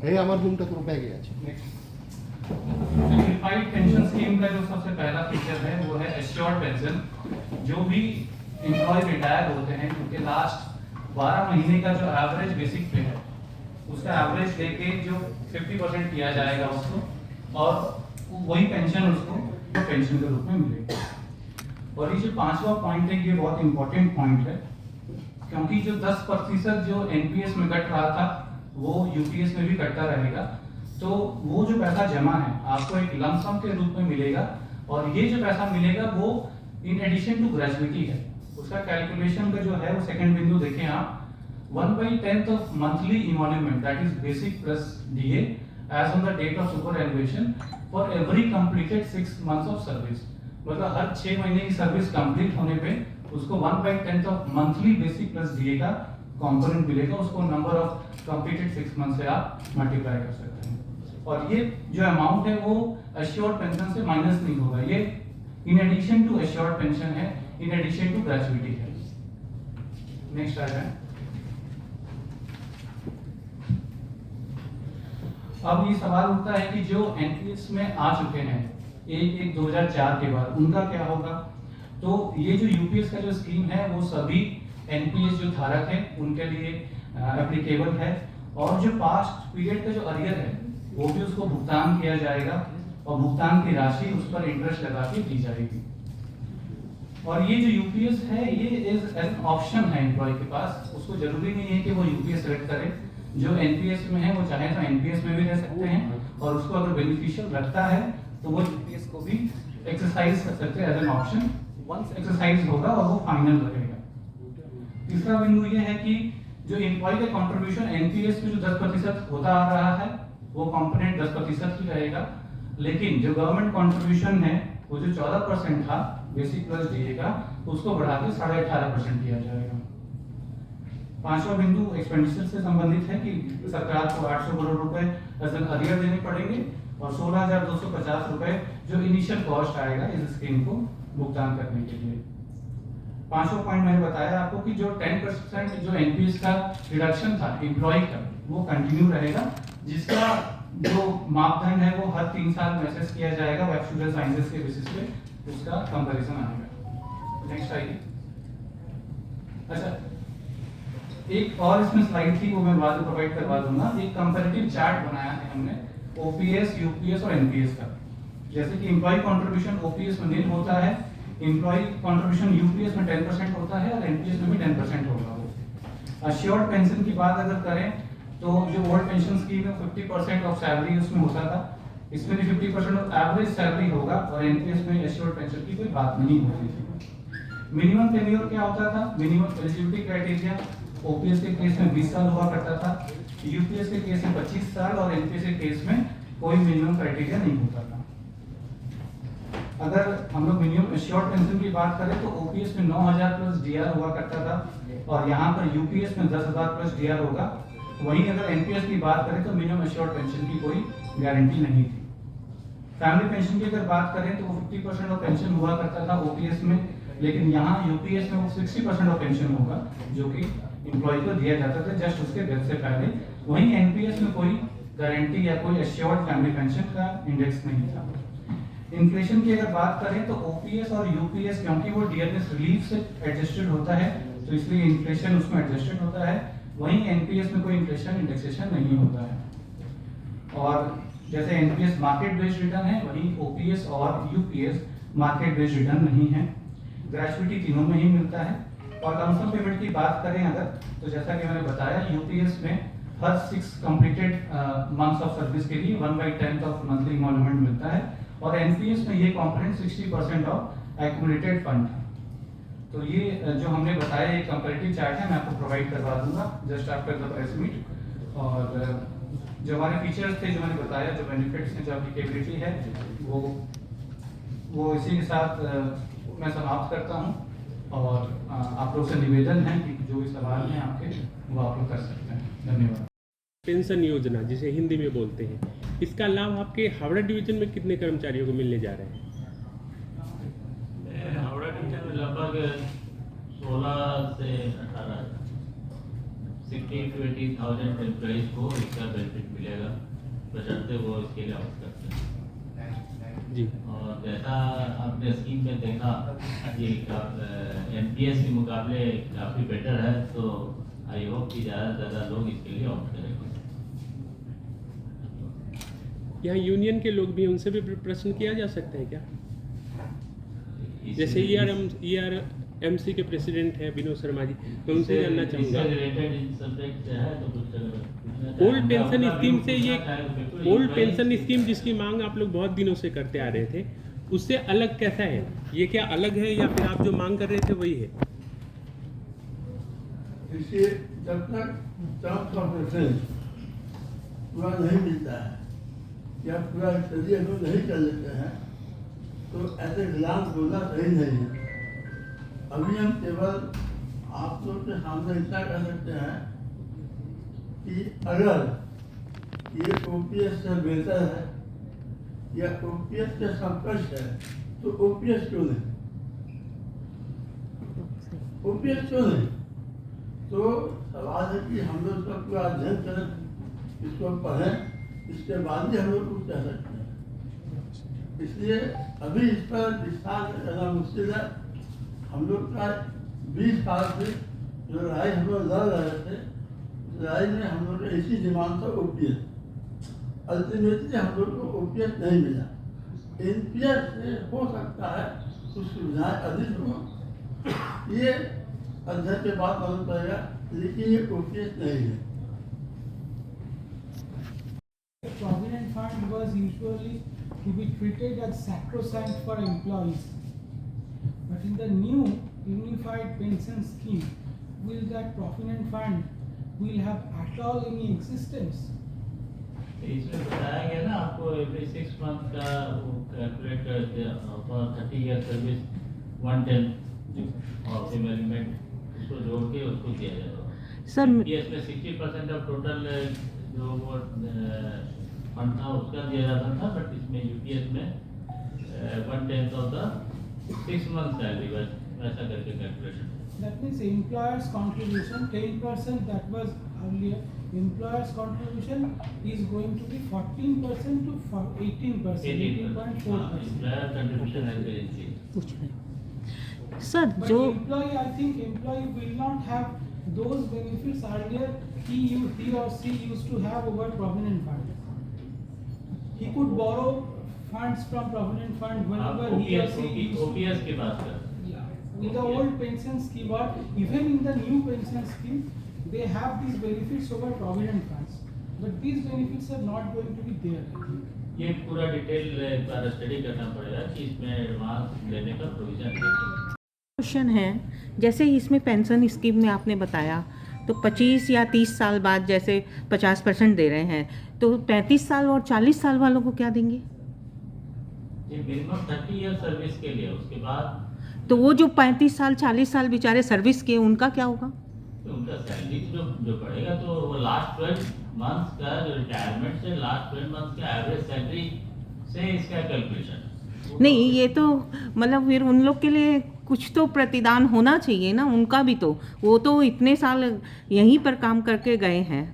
এই আমার রুমটা পুরো ব্যাগে আছে। सिंप्लीफाइड पेंशन स्कीम का जो सबसे पहला फीचर है वो है एश्योर्ड पेंशन। जो भी एम्प्लॉय रिटायर होते हैं उनके लास्ट 12 महीने का जो एवरेज बेसिक पे है उसका एवरेज लेके जो 50% किया जाएगा उसको, और वही पेंशन उसको पेंशन के रूप में मिलेगी। और ये जो 5वां पॉइंट है ये बहुत इंपॉर्टेंट पॉइंट है, क्योंकि जो 10% जो एनपीएस में कट रहा था वो यूपीएस में भी कटता रहेगा। तो वो जो पैसा जमा है आपको एक लमसम के रूप में मिलेगा, और ये जो पैसा मिलेगा वो इन एडिशन टू ग्रेजुइटी है। उसका कैलकुलेशन का जो है वो सेकंड बिंदु देखें आप, 1/10 of monthly emolument that is basic plus DA as on the date of superannuation for every completed 6 months of service. मतलब हर 6 महीने की सर्विस कंप्लीट होने पे उसको 1/10 of monthly basic plus DA का कंपोनेंट मिलेगा। उसको नंबर ऑफ कंप्लीटेड 6 मंथ से आप मल्टीप्लाई कर सकते हैं, और ये जो अमाउंट है वो एश्योर्ड पेंशन से माइनस नहीं होगा। ये in addition to assured pension है, इन एडिशन टू ग्रेजुइटी है। नेक्स्ट आ जाए। अब ये सवाल उठता है कि जो एनपीएस में आ चुके हैं 1/1/2004 के बाद उनका क्या होगा। तो ये जो यूपीएस का जो स्कीम है वो सभी एनपीएस जो धारक है उनके लिए एप्लीकेबल है, और जो पास्ट पीरियड का जो अरियर है वो भी उसको भुगतान किया जाएगा, और भुगतान की राशि उस पर इंटरेस्ट लगा के दी जाएगी। और ये जो यूपीएस है ये इज एन ऑप्शन है एम्प्लॉय के पास, उसको जरूरी नहीं है कि वो यूपीएस सेलेक्ट करे। जो एनपीएस में है वो चाहे तो एनपीएस में भी रह सकते हैं, और उसको अगर बेनिफिशियल लगता है तो वो यूपीएस को भी एक्सरसाइज कर सकते हैं as an option. Once exercise होगा और वो फाइनल रहेगा। तीसरा बिंदु ये है कि जो एम्प्लॉय का कंट्रीब्यूशन एनपीएस में जो 10% होता आ रहा है वो कंपोनेंट 10% ही रहेगा, लेकिन जो गवर्नमेंट कंट्रीब्यूशन है वो जो 14% था बेसिक प्लस डीए का उसको बढ़ा के 18.5% किया जाएगा। पांचवा बिंदु एक्सपेंडिचर से संबंधित है कि सरकार को 800 करोड़ रुपए एज एन अरियर देने पड़ेंगे, और 16,250 रुपए जो इनिशियल कॉस्ट आएगा इस स्कीम को भुगतान करने के लिए। पांचवा पॉइंट मैंने बताया आपको कि जो 10% जो एनपीएस का रिडक्शन था एम्प्लॉय का वो कंटिन्यू रहेगा, जिसका जो मापदंड है वो हर 3 साल में असेस किया जाएगा एक्चुअल साइंसेस के बेसिस पे उसका कंपैरिजन आएगा। नेक्स्ट आइए। अच्छा, एक और इसमें स्लाइड थी वो मैं बाद में प्रोवाइड करवा दूंगा। एक कंपैरेटिव चार्ट बनाया है हमने ओपीएस, यूपीएस और एनपीएस का। जैसे कि एम्प्लॉय कंट्रीब्यूशन ओपीएस में 0 होता है, एम्प्लॉय कंट्रीब्यूशन यूपीएस में 10% होता है, और एनपीएस में भी 10% होगा। अश्योर्ड पेंशन की बात अगर करें तो जो ओल्ड पेंशन स्कीम है 50% ऑफ सैलरी उसमें होता था, इसमें भी 50% ऑफ एवरेज सैलरी होगा, और एनपीएस में एश्योर्ड पेंशन की कोई बात नहीं होती थी। मिनिमम टेन्योर क्या होता था, मिनिमम एलिजिबिलिटी क्राइटेरिया ओपीएस के केस में 20 साल हुआ करता था, यूपीएस के केस में 25 साल, और एनपीएस के केस में कोई मिनिमम क्राइटेरिया नहीं होता था। अगर हम लोग मिनिमम एश्योर्ड पेंशन की बात करें तो ओपीएस में 9,000 प्लस डीआर हुआ करता था, और यहाँ पर यूपीएस में 10,000 प्लस डीआर होगा। वहीं अगर एनपीएस की बात करें तो मिनिमम एश्योर्ड पेंशन की कोई गारंटी नहीं थी। फैमिली पेंशन की अगर बात करें तो वो 50% ऑफ पेंशन हुआ करता था ओपीएस में, लेकिन यहाँ यूपीएस में वो 60% ऑफ पेंशन होगा जो कि एम्प्लॉय को दिया जाता था जस्ट उसके डेथ से पहले। वहीं एनपीएस में कोई गारंटी या कोई एश्योर्ड फैमिली पेंशन का इंडेक्स नहीं था। इन्फ्लेशन की अगर बात करें तो ओपीएस और यूपीएस क्योंकि वो डियरनेस रिलीफ से एडजस्टेड होता है तो इसलिए इन्फ्लेशन उसमें एडजस्टेड होता है, वहीं एनपीएस में कोई इन्फ्लेशन इंडेक्सेशन नहीं होता है। और जैसे एनपीएस मार्केट बेस्ड रिटर्न है वहीं ओपीएस और यूपीएस मार्केट बेस्ड रिटर्न नहीं है। ग्रेजुइटी तीनों में ही मिलता है। और लमसम पेमेंट की बात करें अगर तो जैसा कि मैंने बताया यूपीएस में हर 6 कंप्लीटेड मंथ्स ऑफ सर्विस के लिए 1/10 ऑफ मंथली इमोल्यूमेंट मिलता है, और एनपीएस में ये कंपोनेंट 60% ऑफ एक्यूमुलेटेड फंड है। तो ये जो हमने बताया ये कंपैरेटिव चार्ट है, मैं आपको प्रोवाइड करवा दूंगा just after the press meet. और जो हमारे फीचर्स थे जो मैंने बताया, जो बेनिफिट्स हैं, जो एप्लीकेबिलिटी है, वो इसी के साथ मैं समाप्त करता हूँ। और आप लोग से निवेदन है कि जो भी सवाल हैं आपके वो आप लोग कर सकते हैं। धन्यवाद। पेंशन योजना जिसे हिंदी में बोलते हैं, इसका लाभ आपके हावड़ा डिवीजन में कितने कर्मचारियों को मिलने जा रहे हैं? हावड़ा डिवीजन में लगभग 16 से 18। 60 to 80,000 एम्प्लॉइज को इसका बेनिफिट मिलेगा, बशर्ते वो इसके लिए आउट करते हैं। जी। और जैसा आपने स्कीम में देखा ये एनपीएस के मुकाबले काफ़ी बेटर है, तो आई होप कि ज़्यादा से ज़्यादा लोग इसके लिए ऑप्ट करेंगे। यहाँ यूनियन के लोग भी हैं, उनसे भी प्रश्न किया जा सकता है क्या? जैसे ERMC के प्रेसिडेंट हैं विनोद शर्मा जी, मैं उनसे जानना चाहूँगा ओल्ड पेंशन स्कीम से ये ओल्ड पेंशन स्कीम जिसकी मांग आप लोग बहुत दिनों से करते आ रहे थे, उससे अलग कैसा है? ये क्या अलग है या फिर आप जो मांग कर रहे थे वही है? इसलिए जब तक टर्म्स ऑफ रेफरेंस पूरा नहीं मिलता है या पूरा स्टडी हम लोग नहीं कर लेते हैं, तो ऐसे ग्लांस बोलना सही नहीं है। अभी हम केवल आप लोग के सामने इतना कह सकते हैं कि अगर ये ओपीएस से बेहतर है या ओपीएस के समकक्ष है, तो ओपीएस क्यों नहीं? ओपीएस क्यों नहीं? तो सवाल है कि हम लोग इसका पूरा अध्ययन करें, इसको पढ़ें, इसके बाद ही हम लोग कुछ कह सकते हैं। इसलिए अभी इस पर विस्तार करना मुश्किल है। हम लोग का 20 साल से जो लड़ाई हम लोग लड़ रहे थे, लड़ाई में हम लोग का इसी डिमांड था ओपीएस। अल्टीमेटली हम लोग को ओपीएस नहीं मिला। एनपीएस से हो सकता है कुछ सुविधाएं अधिक हो, ये अध्ययन के बाद मालूम पड़ेगा, लेकिन ये ओपीएस नहीं है। Provident fund was usually to be treated as sacrosanct for employees, but in the new unified pension scheme, will that provident fund will have at all any existence? इसमें बताया गया ना आपको, एवरी 6 मंथ का वो calculate करते हैं for 30 year service 110 और एलिमेंट उसको जोड़ के उसको दिया जाएगा। सर इसमें 60% ऑफ टोटल जो वो फंड था उसका दिया जाता था, बट इसमें यूपीएस में 1/10 ऑफ द 6 मंथ सैलरी वैसा करके calculation. That means employer's contribution 10% that was earlier. Employer's contribution is going to be 14% to 18%, 18.4%. Employer contribution है करेंसी। पूछ रहे सर But जो employee, I think employee will not have those benefits earlier he or she used to have over provident fund. He could borrow funds from provident fund whenever he or she used to. OPS की बात कर। In the old pension scheme or even in the new pension scheme, they have these benefits over provident funds, but these benefits are not going to be there. ये पूरा detail एक बार study करना पड़ेगा कि इसमें एडवांस लेने का provision है। क्वेश्चन है, जैसे इसमें पेंशन स्कीम में आपने बताया तो 25 या 30 साल बाद जैसे 50% दे रहे हैं, तो 35 साल और 40 साल वालों को क्या देंगे? ये मिनिमम 30 ईयर सर्विस के लिए, उसके बाद तो वो जो 35 साल 40 साल बेचारे सर्विस किए उनका क्या होगा? तो उनका सैलरी जो पड़ेगा, तो वो लास्ट 12 मंथ्स का जो रिटायरमेंट से लास्ट 12 मंथ्स का एवरेज सैलरी से इसका कैलकुलेशन। नहीं, ये तो मतलब फिर उन लोग के लिए कुछ तो प्रतिदान होना चाहिए ना, उनका भी तो, वो तो इतने साल यहीं पर काम करके गए हैं,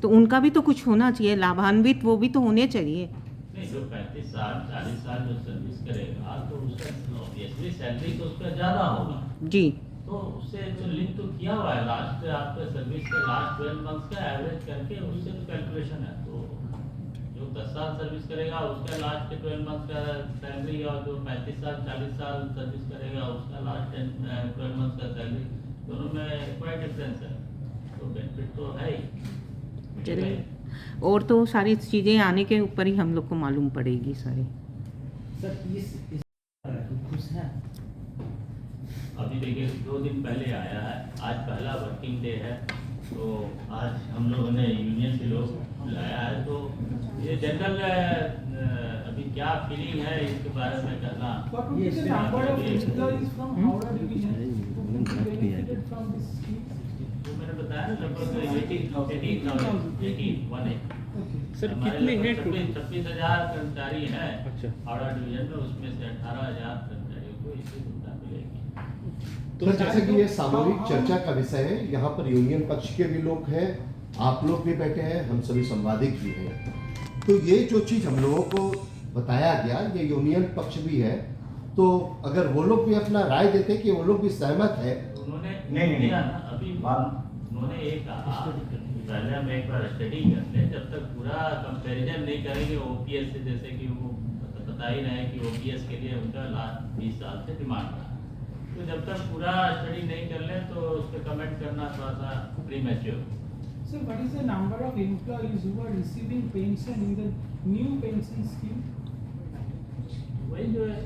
तो उनका भी तो कुछ होना चाहिए, लाभान्वित वो भी तो होने चाहिए। नहीं, जो 35 साल 40 साल जो सर्विस करेगा तो उसका ऑब्वियसली सैलरी तो उसका ज़्यादा होगा जी, तो उससे जो लिंक तो किया हुआ है लास्ट आपका सर्विस के लास्ट 12 मंथ्स का एवरेज करके उससे तो कैलकुलेशन है। तो जो 10 साल सर्विस करेगा उसका लास्ट के 12 मंथ्स का सैलरी, और जो 35 साल 40 साल सर्विस करेगा उसका लास्ट 12 मंथ्स का सैलरी, दोनों में क्वाइट डिफरेंस है, तो बेनिफिट तो है ही। चलिए, और तो सारी चीज़ें आने के ऊपर ही हम लोग को मालूम पड़ेगी सारी। सर इस खुश हैं? अभी देखिए 2 दिन पहले आया है, आज पहला वर्किंग डे है, तो आज हम लोगों ने यूनियन के लोग लाया है, तो ये जनरल अभी क्या फीलिंग है इसके बारे में कहना। What would be the number of employees from Howrah division who benefited from this scheme? तो मैंने बताया ना लगभग 18,000 सर कितने हैं टोटल? 26,000 कर्मचारी हैं अच्छा। हावड़ा डिवीजन में, उसमें से 18,000 कर्मचारियों को इससे सुविधा मिलेगी। तो सर जैसे कि ये सामूहिक हाँ, चर्चा का विषय है, यहाँ पर यूनियन पक्ष के भी लोग हैं, आप लोग भी बैठे हैं, हम सभी संवादिक भी हैं। तो ये जो चीज हम लोगों को बताया गया, ये यूनियन पक्ष भी है, तो अगर वो लोग भी अपना राय देते कि वो लोग भी सहमत है। उन्होंने नहीं। दिया ना अभी उन्होंने एक कहा पहले हम एक बार स्टडी कर ले, जब तक पूरा कंपैरिजन नहीं करेंगे ओपीएस से, जैसे कि वो बता ही रहे हैं कि ओपीएस के लिए उनका लास्ट 20 साल से डिमांड रहा, तो जब तक पूरा स्टडी नहीं कर ले तो उस पर कमेंट करना थोड़ा सा premature. So what is the number of employees who are receiving pension in the new pension scheme? वही जो है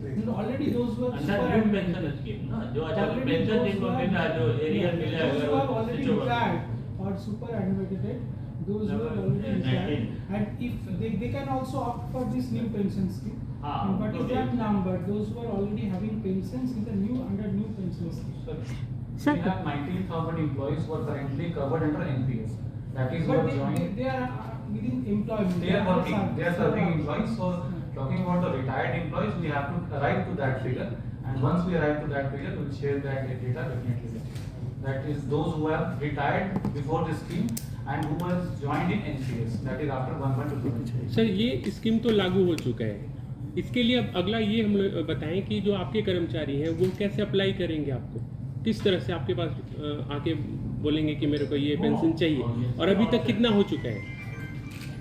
Already those who are under new pension scheme ना, जो अच्छा पेंशन जिनको मिला, जो एरिया मिला, those who अगर have already switch over retired or superannuated, those who have already retired, and if they can also opt for this new pension scheme. हाँ, And what is उनको that भी- number? Those who are already having pensions in the new under new pension scheme. Sir, we have 19,000 employees who are currently covered under NPS. That is But what joined. they are within employment. They are working, they are serving serving. employees, so talking about the retired employees, we have to arrive to that figure, and once we arrive to that figure, we will share that data definitely with you. That is those who have retired before this scheme and who has joined in NPS, that is after 1/2023. Sir ये scheme तो लागू हो चुका है, इसके लिए अब अगला ये हम लोग बताएं कि जो आपके कर्मचारी हैं वो कैसे अप्लाई करेंगे, आपको किस तरह से आपके पास आके बोलेंगे कि मेरे को ये पेंशन चाहिए, और अभी तक कितना हो चुका है,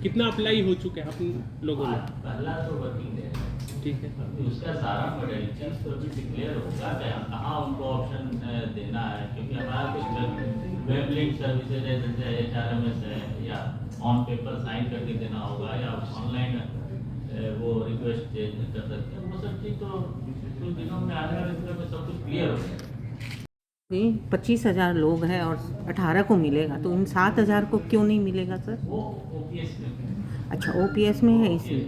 कितना अप्लाई हो चुका है आप लोगों ने? पहला तो वर्किंग डे है, ठीक है, अभी उसका सारा मॉडलिटीज तो अभी डिक्लेयर होगा कि कहाँ उनको ऑप्शन देना है, क्योंकि हमारा कुछ वेब लिंक सर्विसेज है, जैसे HRMS है, या ऑन पेपर साइन करके देना होगा, या ऑनलाइन वो रिक्वेस्ट कर सकते हैं, वो सब चीज़ तो कुछ दिनों में आने वाले दिनों में सब कुछ क्लियर हो जाएगा। 25,000 लोग हैं और 18 को मिलेगा, तो इन 7,000 को क्यों नहीं मिलेगा सर? वो ओपीएस में अच्छा ओपीएस में है इसलिए।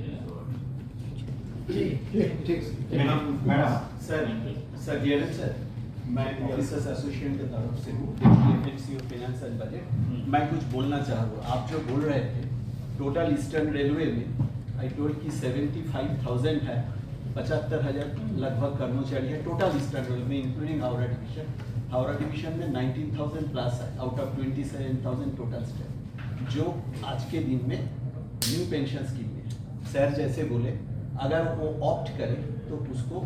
ठीक। मैडम सर जीएन सर, मैं ऑफिसर्स एसोसिएशन की तरफ से हूँ, deputy of finance and budget. मैं कुछ बोलना चाह रहा हूँ। आप जो बोल रहे थे टोटल ईस्टर्न रेलवे में आई टोल्ड कि 75,000 है, 75,000 लगभग कर्मचारी है टोटल ईस्टर्न रेलवे में, including Howrah division. Howrah division में 19,000 प्लस है आउट ऑफ 27,000 टोटल स्टाफ, जो आज के दिन में न्यू पेंशन स्कीम में है। सर जैसे बोले अगर वो ऑप्ट करे तो उसको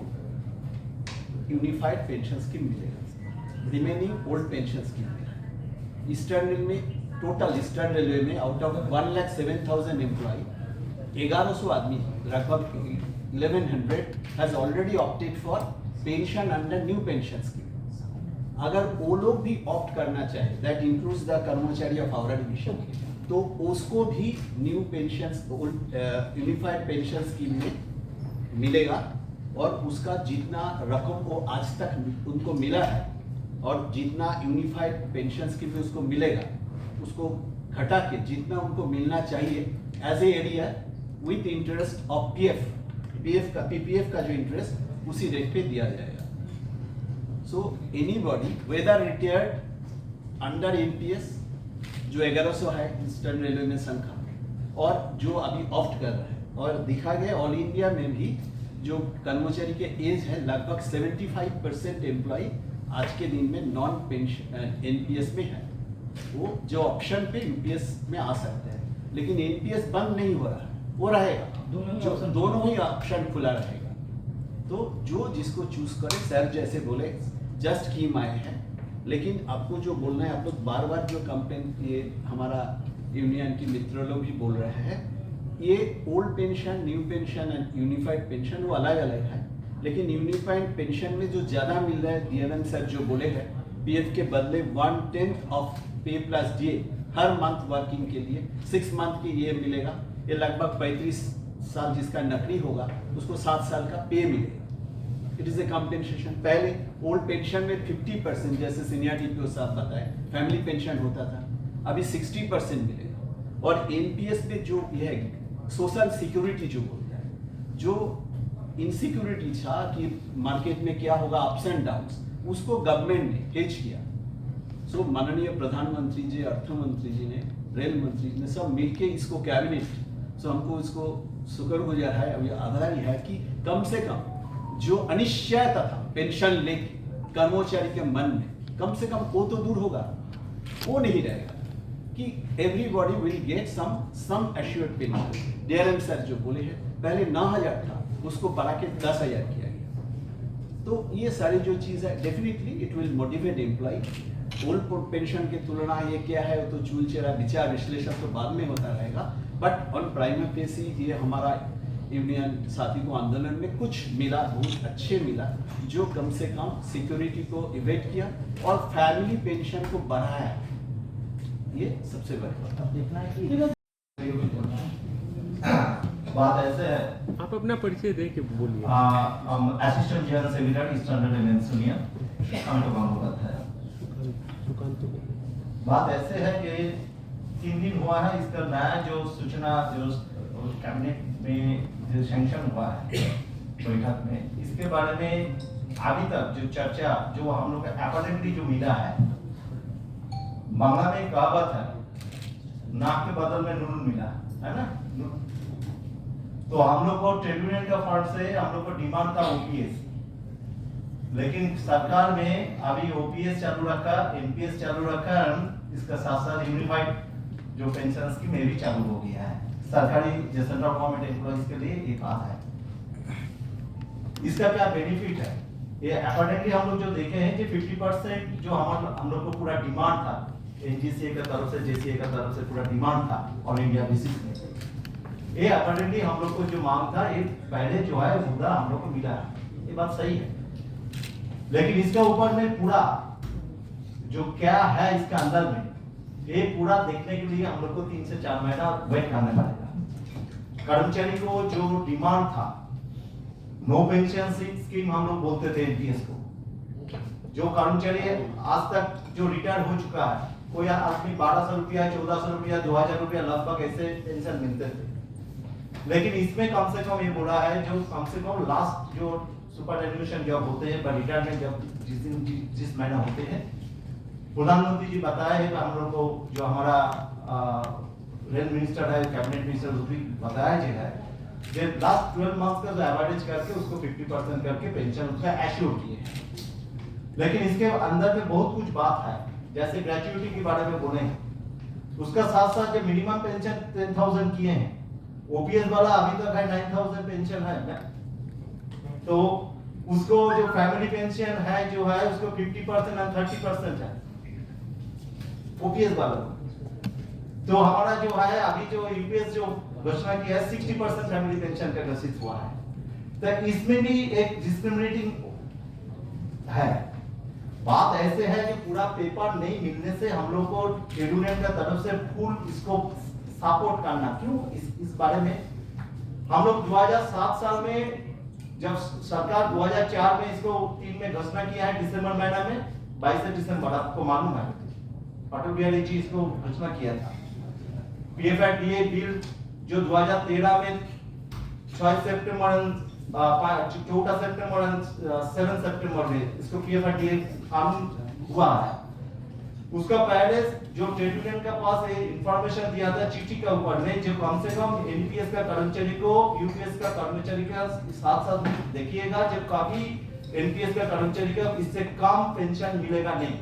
यूनिफाइड पेंशन स्कीम मिलेगा, रिमेनिंग ओल्ड पेंशन स्कीम मिलेगा। ईस्टर्न रेलवे में टोटल ईस्टर्न रेलवे में आउट ऑफ 1,07,000 एम्प्लॉय 1100 आदमी लगभग 1,100 has already opted for pension under new pension scheme. अगर वो लोग भी ऑप्ट करना चाहे, दैट इंक्लूड्स द कर्मचारी ऑफ हावड़ा डिवीजन, तो उसको भी new pension unified pension scheme में मिलेगा, और उसका जितना रकम वो आज तक उनको मिला है और जितना यूनिफाइड पेंशन स्कीम में उसको मिलेगा, उसको घटा के जितना उनको मिलना चाहिए as a arrear with interest of PPF का जो इंटरेस्ट उसी रेट पे दिया जाएगा। So anybody whether retired under NPS जो 1100 है ईस्टर्न रेलवे में संख्या, और जो अभी ऑप्ट कर रहा है, और दिखा गया ऑल इंडिया में भी जो कर्मचारी के एज है लगभग 75% एम्प्लॉय आज के दिन में नॉन पेंशन NPS में है, वो जो ऑप्शन पे यूपीएस में आ सकते हैं, लेकिन NPS बंद नहीं हो रहा है, वो रहेगा, दोनों ही ऑप्शन खुला रहेगा। तो जो जिसको चूज करे, सर जैसे बोले जस्ट स्कीम आए हैं, लेकिन आपको जो बोलना है, आप लोग बार बार जो कंप्लेन, ये हमारा यूनियन के मित्र लोग भी बोल रहे हैं, ये old pension, new pension and unified pension वो अलग अलग है, लेकिन यूनिफाइड पेंशन में जो ज़्यादा मिल रहा है, DNN सर जो बोले हैं, पीएफ के बदले 1/10 ऑफ पे प्लस डीए हर मंथ वर्किंग के लिए 6 मंथ के ये मिलेगा। ये लगभग 35 साल जिसका नौकरी होगा उसको 7 साल का पे मिलेगा। It is a compensation. पहले ओल्ड पेंशन में 50% जैसे सीनियर डीपीओ साहब बताए फैमिली पेंशन होता था, अभी 60% मिलेगा। और एनपीएस में जो ये है सोशल सिक्योरिटी जो बोलता है, जो इनसिक्योरिटी था कि मार्केट में क्या होगा, अप्स एंड डाउन्स, उसको गवर्नमेंट ने हेज किया। सो माननीय प्रधानमंत्री जी, अर्थमंत्री जी ने, रेल मंत्री जी ने सब मिलके इसको कैबिनेट, सो हमको इसको शुक्रगुजार है, अभी आभारी है कि कम से कम जो अनिश्चयता था पेंशन ले कर्मचारी के मन में कम से कम वो तो दूर होगा, वो नहीं रहेगा कि everybody will get sum assured pension. DRM sir जो बोले हैं, पहले 9,000 था, उसको बढ़ा के 10,000 किया गया। तो ये सारी जो चीज़ है definitely it will motivate employ. Old pension की तुलना ये क्या है, वो तो चूलचेरा विचार विश्लेषण तो बाद में होता रहेगा, बट ऑन प्राइमरी बेसिस ये हमारा यूनियन साथी को आंदोलन में कुछ मिला, बहुत अच्छे मिला, जो कम से कम सिक्योरिटी को इवेट किया और फैमिली पेंशन को बढ़ाया। ये सबसे बड़ी बात। अब देखना है कि बात ऐसे है, आप अपना परिचय दे के बोलिए। Assistant general secretary eastern railway union कांटोबांगो है। बात ऐसे है कि 3 दिन हुआ है, इसका नया जो सूचना जो कैबिनेट में जो सैंक्शन हुआ है बैठक में, इसके बारे में अभी तक जो चर्चा जो हम लोग का अपॉर्चुनिटी जो मिला है, बांग्ला में कहावत है, नाक के बदल में नून मिला है ना। तो हम लोग को ट्रेड यूनियन का फंड से हम लोग को डिमांड था ओपीएस, लेकिन सरकार में अभी ओपीएस चालू रखा, एनपीएस चालू रखा, इसका साथ साथ यूनिफाइड जो पेंशन स्कीम में भी चालू हो गया है सरकारी जो सेंट्रल गवर्नमेंट एम्प्लॉइज के लिए। एक बात है, इसका क्या बेनिफिट है, ये अकॉर्डिंगली हम लोग जो देखे हैं कि 50% जो हम लोग को पूरा डिमांड था एनजीसीए का तरफ से, जेसीए का तरफ से पूरा डिमांड था ऑल इंडिया बेसिस में, ये अकॉर्डिंगली हम लोग को जो मांग था ये पहले जो है मुद्दा हम लोग को मिला है, ये बात सही है। लेकिन इसके ऊपर में पूरा जो क्या है इसके अंदर में, ये पूरा देखने के लिए हम लोग को 3 से 4 महीना वेट करना पड़ेगा। कर्मचारी को जो डिमांड था, नो पेंशन स्कीम हम लोग बोलते थे एनपीएस को, जो कर्मचारी आज तक जो रिटायर हो चुका है, कोई आदमी 1200 रुपया, 1400 रुपया, 2000 रुपया लगभग ऐसे पेंशन मिलते थे। लेकिन इसमें कम से कम ये बोला है जो कम से कम लास्ट जो सुपर एनुएशन जब होते हैं, रिटायरमेंट जब जिस महीना होते हैं, प्रधानमंत्री जी बताए हैं कि हम लोग को जो हमारा रेल मिनिस्टर है, कैबिनेट मिनिस्टर, वो भी बताया जी है कि लास्ट 12 मंथ्स का जो एवरेज करके उसको 50% करके पेंशन उसका एश्योर किए हैं। लेकिन इसके अंदर में बहुत कुछ बात है, जैसे ग्रेचुइटी के बारे में बोले हैं, उसका साथ साथ जो मिनिमम पेंशन 10,000 किए हैं, ओपीएस वाला अभी तक है 9,000 पेंशन है, तो उसको जो फैमिली पेंशन है जो है उसको 50% और 30% है ओपीएस वाला। तो हमारा जो है अभी जो यूपीएस जो घोषणा की है 60% फैमिली पेंशन का घोषित हुआ है, तो इसमें भी एक डिस्क्रिमिनेटिंग है। बात ऐसे है कि पूरा पेपर नहीं मिलने से हम लोग को ट्रेड यूनियन का तरफ से फुल इसको सपोर्ट करना, क्यों इस बारे में हम लोग 2007 साल में जब सरकार 2004 में इसको 3 में घोषणा किया है दिसंबर महीना में, 22 दिसंबर आपको मालूम है अटल बिहारी जी इसको घोषणा किया था। पीएफआईडीए बिल जो 2013 में 6 सितंबर 14 सितंबर और 7 सितंबर में इसको पीएफआईडीए कानून हुआ है, उसका पहले जो ट्रेड यूनियन का पास इंफॉर्मेशन दिया था चिट्ठी का ऊपर में, जो कम से कम एनपीएस का कर्मचारी को यूपीएस का कर्मचारी का साथ साथ देखिएगा, जब काफी एनपीएस का कर्मचारी का इससे कम पेंशन मिलेगा नहीं।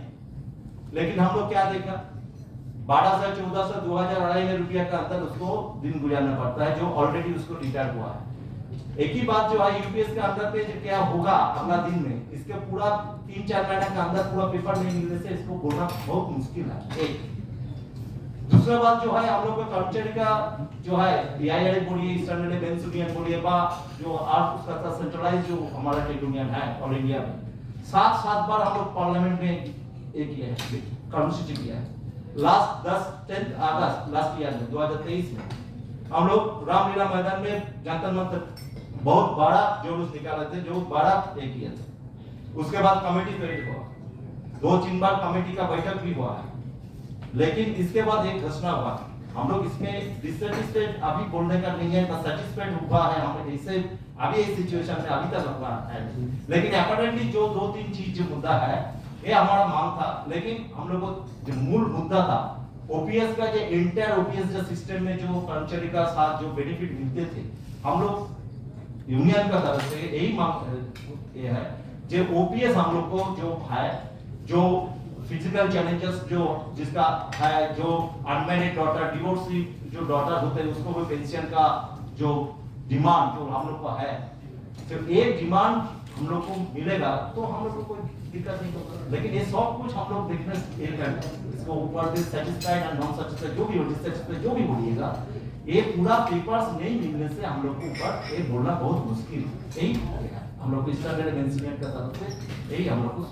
लेकिन हम लोग क्या देखा, 1200, 1400, 2000, 2500 रुपया का अंतर उसको दिन गुजारना पड़ता है जो ऑलरेडी उसको रिटायर हुआ है। एक ही बात जो है यूपीएस के अंदर पे क्या होगा अगला दिन में, इसके पूरा 3-4 महीने के अंदर पूरा पेपर नहीं मिलने से इसको बोलना बहुत मुश्किल है। एक दूसरा बात जो है हम लोग का कर्मचारी का जो है बीआईआर बोलिए, ईस्टर्न रेलवे यूनियन बोलिए, बा जो आर्ट उसका सेंट्रलाइज जो हमारा ट्रेड यूनियन है ऑल इंडिया में 7 बार हम लोग पार्लियामेंट में एक किया है, कर्मसूची किया है। लास्ट 10 अगस्त लास्ट ईयर में 2023 में हम लोग रामलीला मैदान में जंतर मंतर बहुत बड़ा जुलूस निकाले थे, जो बड़ा एक किया था। उसके बाद कमेटी पेरेड हुआ, 2-3 बार कमेटी का बैठक भी हुआ है, लेकिन इसके बाद एक घोषणा हुआ। हम लोग इसमें डिससेटिस्फाइड अभी बोलने का नहीं है, बस सेटिस्फाइड हुआ है हम इसे अभी इस सिचुएशन में अभी तक हुआ है। लेकिन अपैरेंटली जो 2-3 चीज जो मुद्दा है ये हमारा मांग था, लेकिन हम लोग को जो मूल मुद्दा था ओपीएस का जो इंटर ओपीएस जो सिस्टम में जो कर्मचारी का साथ जो बेनिफिट मिलते थे, हम लोग यूनियन का तरफ से यही मांग ये है जो ओपीएस हम लोग को जो है, जो फिजिकल चैलेंजेस जो जिसका है, जो अनमैरिड डॉटर, डिवोर्सी जो डॉटर होते हैं उसको भी पेंशन का जो डिमांड जो हम लोग का है, तो एक डिमांड हम लोग को मिलेगा तो हम लोग को कोई दिक्कत नहीं होगा। लेकिन ये सब कुछ हम लोग देखने इसको ऊपर डिससेटिस्फाइड एंड नॉन सेटिस्फाइड जो भी हो, डिससेटिस्फाइड जो भी बोलिएगा, ये पूरा पेपर्स नहीं मिलने से हम लोग को ऊपर ये बोलना बहुत मुश्किल है। यही हम लोग को इंसिडेंट का तरफ से यही हम लोग को